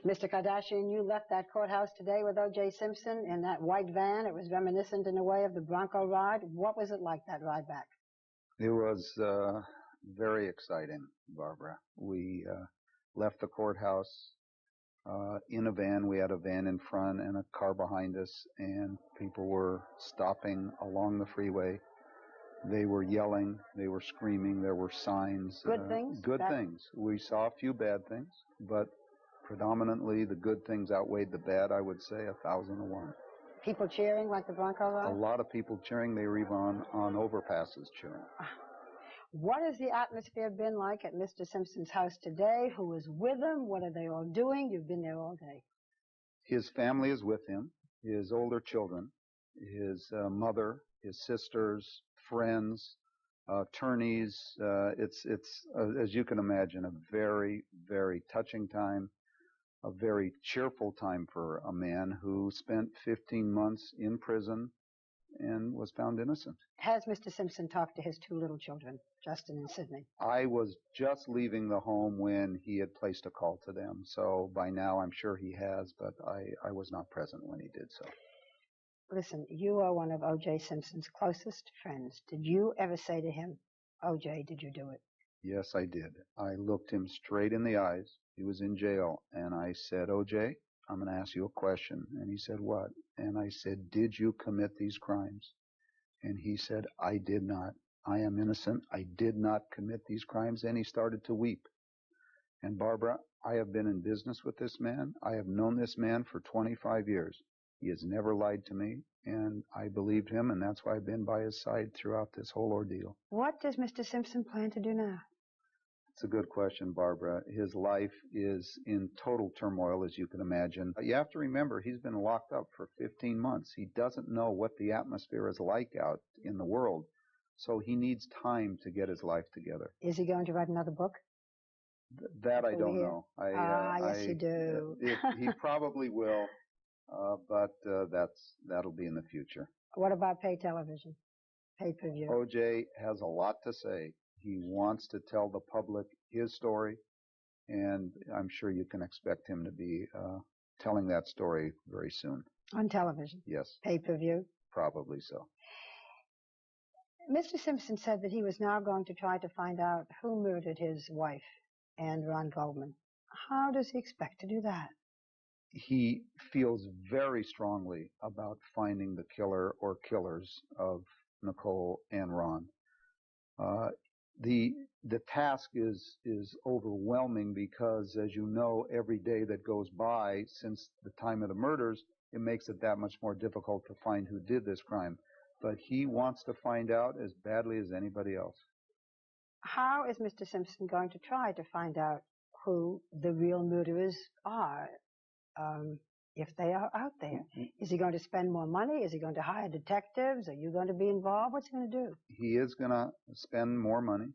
Mr. Kardashian, you left that courthouse today with O.J. Simpson in that white van. It was reminiscent in a way of the Bronco ride. What was it like, that ride back? It was very exciting, Barbara. We left the courthouse in a van. We had a van in front and a car behind us, and people were stopping along the freeway. They were yelling. They were screaming. There were signs. Good things? Good things. We saw a few bad things, but predominantly the good things outweighed the bad, I would say, 1,000-to-1. People cheering like the Bronco ride? A lot of people cheering. They were even on overpasses cheering. What has the atmosphere been like at Mr. Simpson's house today? Who was with him? What are they all doing? You've been there all day. His family is with him, his older children, his mother, his sisters, friends, attorneys. It's as you can imagine, a very, very touching time, a very cheerful time for a man who spent 15 months in prison and was found innocent. Has Mr. Simpson talked to his two little children, Justin and Sydney? I was just leaving the home when he had placed a call to them. So by now I'm sure he has, but I was not present when he did so. Listen, you are one of O.J. Simpson's closest friends. Did you ever say to him, O.J., did you do it? Yes, I did. I looked him straight in the eyes. He was in jail. And I said, O.J., I'm going to ask you a question. And he said, what? And I said, did you commit these crimes? And he said, I did not. I am innocent. I did not commit these crimes. And he started to weep. And Barbara, I have been in business with this man. I have known this man for 25 years. He has never lied to me, and I believed him, and that's why I've been by his side throughout this whole ordeal. What does Mr. Simpson plan to do now? It's a good question, Barbara. His life is in total turmoil, as you can imagine. You have to remember, he's been locked up for 15 months. He doesn't know what the atmosphere is like out in the world, so he needs time to get his life together. Is he going to write another book? That I don't know. Yes, you do. He probably will. But that'll be in the future. What about pay television, pay-per-view? O.J. has a lot to say. He wants to tell the public his story, and I'm sure you can expect him to be telling that story very soon. On television? Yes. Pay-per-view? Probably so. Mr. Simpson said that he was now going to try to find out who murdered his wife and Ron Goldman. How does he expect to do that? He feels very strongly about finding the killer or killers of Nicole and Ron. The task is overwhelming because, as you know, every day that goes by since the time of the murders, it makes it that much more difficult to find who did this crime. But he wants to find out as badly as anybody else. How is Mr. Simpson going to try to find out who the real murderers are? If they are out there. Is he going to spend more money? Is he going to hire detectives? Are you going to be involved? What's he going to do? He is going to spend more money.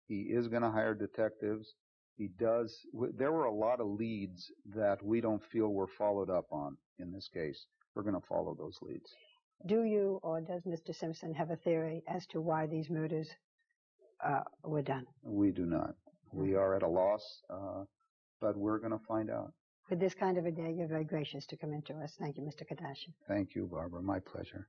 He is going to hire detectives. He does. There were a lot of leads that we don't feel were followed up on in this case. We're going to follow those leads. Do you or does Mr. Simpson have a theory as to why these murders were done? We do not. We are at a loss, but we're going to find out. With this kind of a day, you're very gracious to come in to us. Thank you, Mr. Kardashian. Thank you, Barbara. My pleasure.